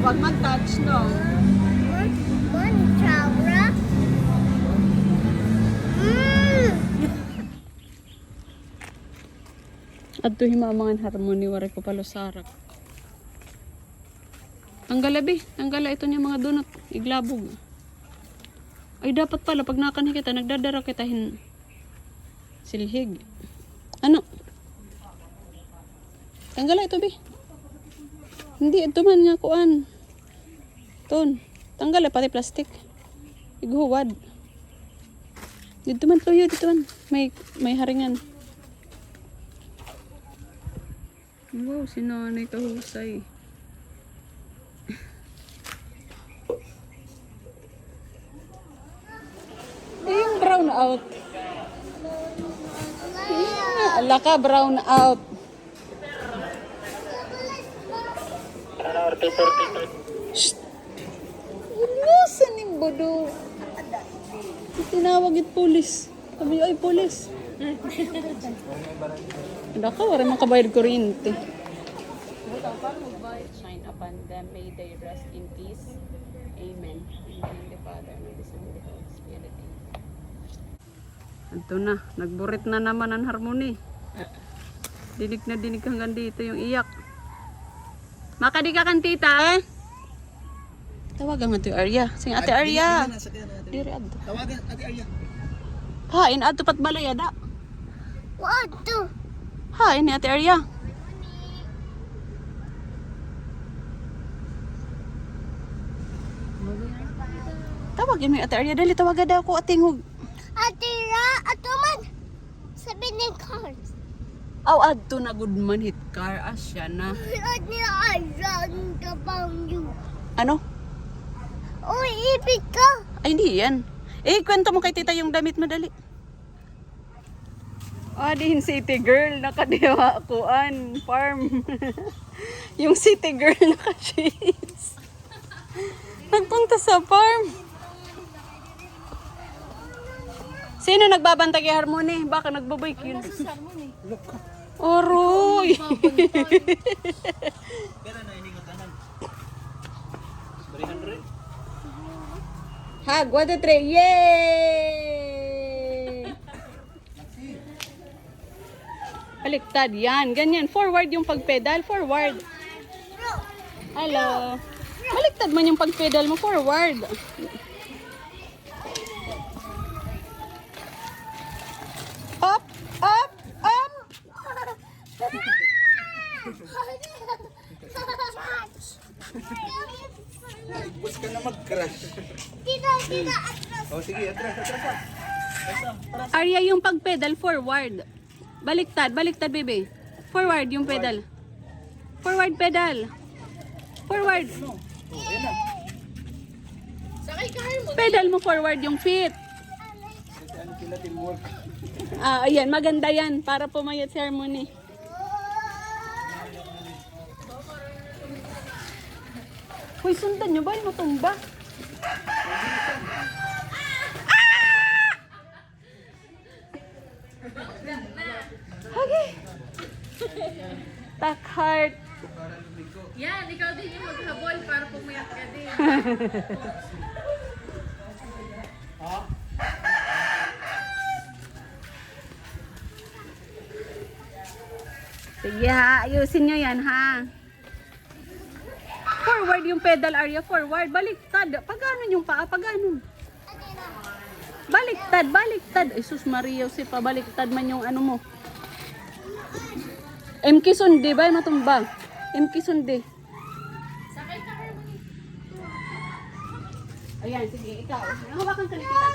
Huwag mag-touch, no? One chowra. Adto himamangan harmony wari ko palusarak. Tanggala be, tanggala ito niya mga donut, iglabog. Ay dapat pala pag nakanhi kita, nagdadara kita silhig. Ano? Tanggala ito be. Hindi, ito man nga kuan. Ton, tanggala pati plastic. Iguhuwad. Dito man tuyo, dito man. May haringan. Wow, si nanay kahusay. Yung brown out. Ala ka, brown out. Shhh! Ilusan ni Bodo. Tinawag yung pulis. Sabi ay pulis. Ada ka, wala makabayad kuryente. Shine upon them, may they rest in peace. Amen. In the name of the Father, and the Son, and the Holy Spirit. Ito na, nagburit na naman ang harmony. Dinig na dinig hanggang dito yung iyak. Makadi ka kan tita eh? Tawagan nga ito yung Arya. Sing ate Arya. Diri adto. Tawagan, Ate Arya. Hain adto pat balay ada. What to? Hain ni ate Arya. Tawagin mo yung ate Arya. Dali tawagan daw ko ating Atira, atuman. Sabi ni cars. aw adto na good man hit car asya na. Atira, ayan ka pang you. Ano? Uy, ibig ka. Ay hindi yan. Eh kwento mo kay tita yung damit mo dali. Din city girl nakadiwa kuan farm. Yung city girl naka-shades. Nagpunta sa farm. Sino nagbabantay kay Harmony? Baka nagbabike yun. Oroy! Pero na iningatanan. 300. Hag, 1, 2, 3, yay! Baliktad yan, ganyan. Forward yung pagpedal, forward. Hello. Baliktad man yung pagpedal mo, forward. Up, up, up. Bus ka na mag-crash. Tita, atras. Oh, sige, atras. Arya yung pagpedal, forward. Baliktad, baliktad, baby. Forward yung pedal. Forward pedal. Forward. Oh, ayan na. Pedal mo forward yung feet. Kasi ano sila teamwork. Ayan, maganda yan para pumayat si Harmony. Hoy, sundan nyo ba? Yung matumba. Okay. Tak heart. Yan, ikaw din yung maghabol para pumayat ka din. Sige ha, ayusin nyo yan ha. Forward yung pedal area, forward. Baliktad. Pagano yung paa, pagano. Baliktad, baliktad. Ay sus Maria, si pa baliktad man yung ano mo. MK Sundi ba? Matumba. MK Sundi. Sakay ka, Harmony. Ayan, sige, ikaw. Hawakan ka ni kita.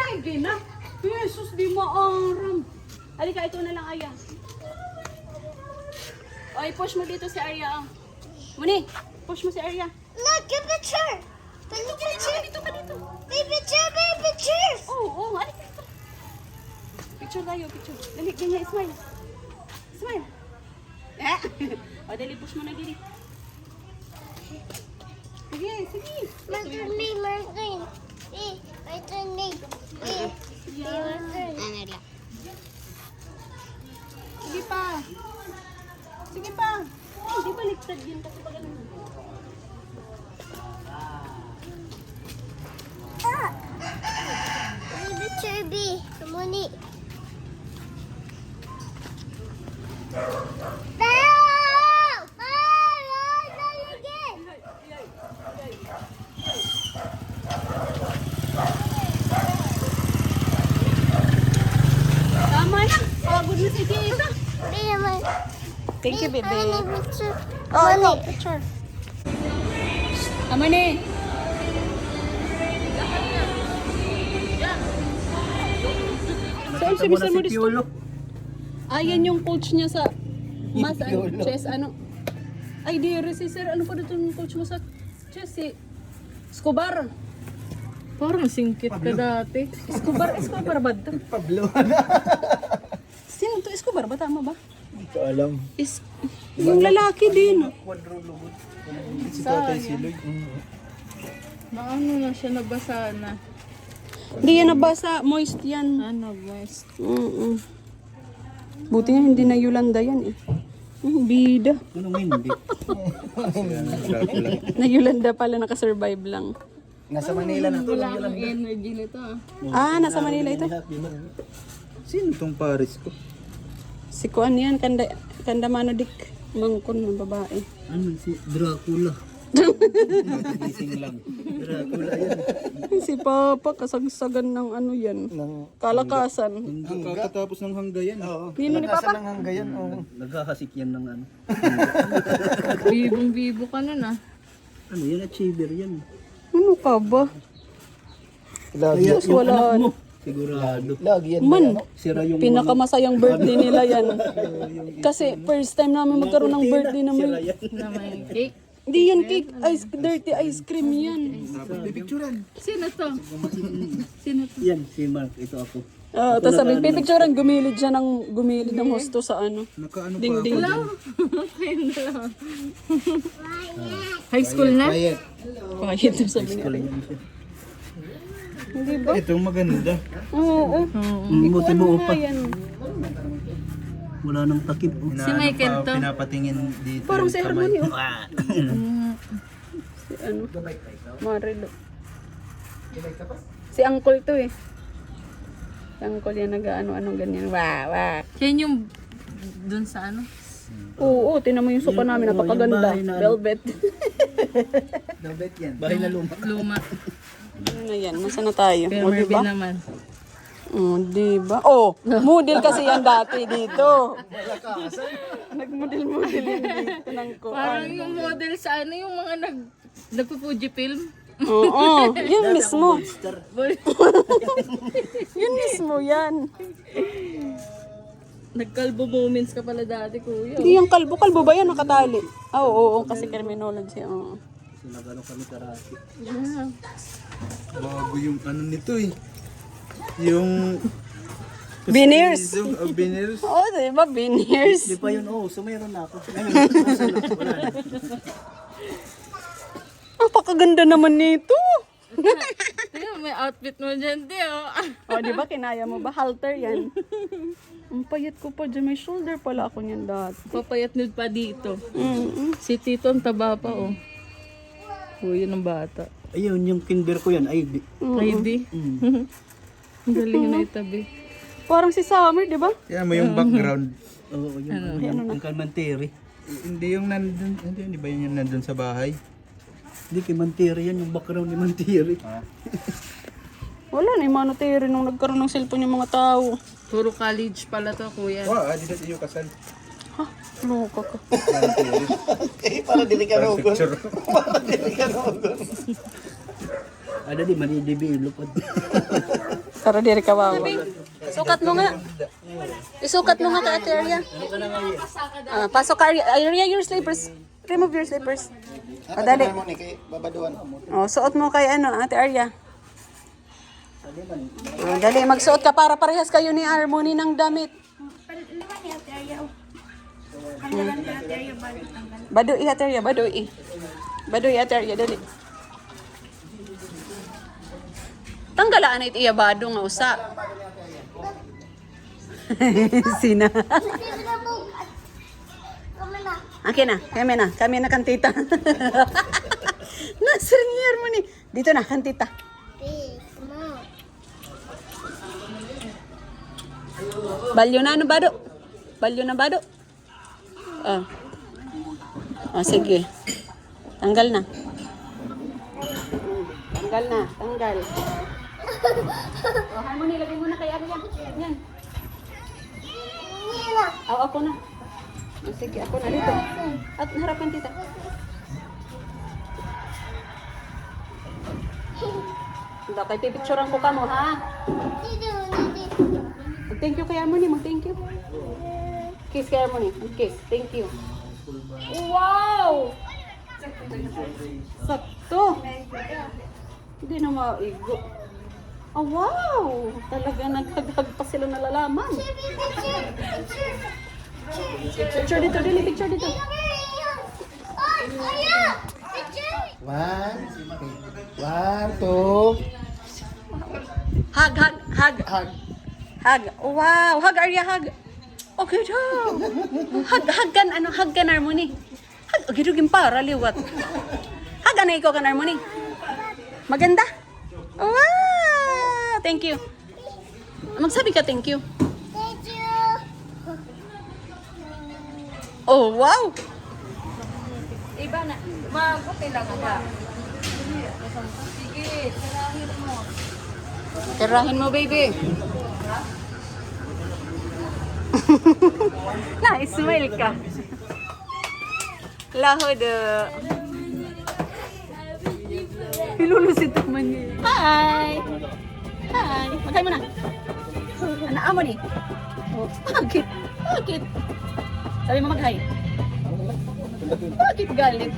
Ay, di na. Jesus, di maaram. Halika, ito na lang, Aya. Oy, push mo dito si Arya. Muni, push mo si Arya. Look, a picture. Baby picture. Dito ka dito. Baby picture, baby picture. Oo, halika dito. Picture tayo, picture. Dali, ganyan, smile. Smile. O, dali, push mo na dili. Sige, sige. Martin, Martin. Martin. Martin. Sige pa. Sige pa. Ay, di balik baliktad yun kasi pag ano. Baby Chubby, money. Tama na. Pagod na si Tita. Thank you, baby. Oh, ito, picture. Tama ni. Saan si Mr. Modisto? Ayan yung coach niya sa mas chess ano. Ay, di si sir. Ano pa dito yung coach mo sa chess? Si Escobar. Parang singkit ka dati. Escobar ba ito? Pablo. Sino to? Escobar ba? Tama ba? Hindi ko alam. Yung lalaki din. Quadrologod. Si Tatay Siloy. Maano na siya, nabasa na. Hindi yan nabasa. Moist yan. Ano, boys? Buti nga hindi na Yolanda yan eh. Bida. Anong hindi? Na Yolanda pala nakasurvive lang. Nasa Manila na to. Wala akong energy nito ah. Nasa Manila ito. Sino tong Paris ko? Si Kuan yan. Kanda Manodik. Mangkon ng babae. Ano si Dracula? Gising lang. Dracula yan. Si Papa kasagsagan ng ano yan. Kalakasan. Kakatapos ng hanggayan. Oo. Nino ni Papa? ng hanggayan. Oo. Nagkakasik yan ng ano. Bibong-bibo ka nun ah. Ano yan? Achiever yan. Ano ka ba? Diyos, wala. Sigurado. Lagi yan. Man, Sira yung pinakamasayang birthday nila yan. Kasi first time namin magkaroon ng birthday na may... Na may cake. Hindi yan cake, dirty ice cream yan. picturean. Sino to? Sino to? Yan, si Mark. Ito ako. Tapos sabi, pipicturean, gumilid ng husto sa ano. Nakaano pa Ding ding. High school na? Quiet. Pakayit yung sabi niya. Hindi ba? Itong maganda. Oo. Buti buo pa. Yan. Wala nang takip. Si Michael to. Pinapatingin dito. Parang si Hermione. oh. Si ano? Marilo. Si Uncle to eh. Si Uncle yan nag-ano-anong ganyan. Wah. Yan yung dun sa ano? Oo, tinan mo yung sopa namin. Napakaganda. Velvet. Dapat yan. Bahay na luma. Luma. Ano na yan? Nasaan na tayo? Pero O, Mervin diba? naman. Diba? Oh, model kasi yan dati dito. Nag-model yan dito ng Parang yung model sa ano, yung mga nagpo-Fuji film. Oo, yun mismo. Yun mismo yan. Nagkalbo moments ka pala dati, kuya. Hindi yung kalbo. Kalbo ba yan? Nakatali. Oo, kasi terminology. Oo. Sinagano kami karate. Yeah. Bago yung ano nito eh. Yung... Veneers. Veneers. Oo, diba? Veneers. Di pa yun, so mayroon na ako. Napakaganda naman nito. Tingnan, may outfit mo dyan, Teo. O, di ba? Kinaya mo ba? Halter yan. Ang payat ko pa dyan. May shoulder pala ako niyan dati. Papayat nude pa dito. Mm-mm. Si Tito ang taba pa, oh. Oh, yun ang bata. Ayun, yung kinder ko yan. Ay, ID. Ang galing na itabi. Parang si Summer, di ba? Yan mo yung background. Oo, yung Kalmanteri. Hindi yung nandun, hindi ba yun yung nandun sa bahay? Hindi, kay Manteri yan, yung background ni Manteri. Wala na yung manoteri nung nagkaroon ng cellphone yung mga tao. Puro college pala to, kuya. Di na siya kasal. Ha? Luka ka. Para dili ka nugon. Para dili ka nugon. Ada di mani develop. Para diri kawawa. Isukat mo nga. Isukat mo nga ka Ate Arya. Pasok ka Arya, your slippers. Remove your slippers. Dali. Suot mo kay Ate Arya. Dali, magsuot ka para parehas kayo ni Harmony ng damit. Baduy Ate Arya, baduy. Baduy Ate Arya, dali. Tanggalaan na iti iyabado nga usa. Sina. Come on. Akin na. Kami na kan tita. Nasir ni Harmony. Dito na kan tita. Big, small. Balyo na ano bado? Balyo na bado? Oh. Oh, sige. Tanggal na. Tanggal na. Tanggal. Oh, Harmony, lagay mo na kay Arya. Yan. Oh, ako na. Oh, sige, ako na dito. At harapan tita. Hindi, kay pipicturean ko ka mo, ha? Mag-thank you kay Harmony, mag-thank you. Kiss kay Harmony, kiss. Thank you. Wow! Sakto. Hindi na maigo. Oh, wow! Talaga naghagag pa sila nalalaman. Picture dito, Dili. Picture dito. One, two. Hug. Hug. Wow! Hug, Arya, hug. Okay, daw. Hug kan Harmony. Hug, okay, dugin para, liwat. Hug, ano ikaw kan Harmony? Maganda? Wow! Thank you. Magsabi ka thank you. Thank you. Oh, wow! Iba na. Mabuti lang ba? Sige, sarahin mo. Tirahin mo, baby. Na-smile ka. Lahod. Ilulusit naman niya. Hi! Hi! Maghay mo na. Anaan mo ni? Oh, bakit? Bakit? Sabi mo maghay. Bakit galit?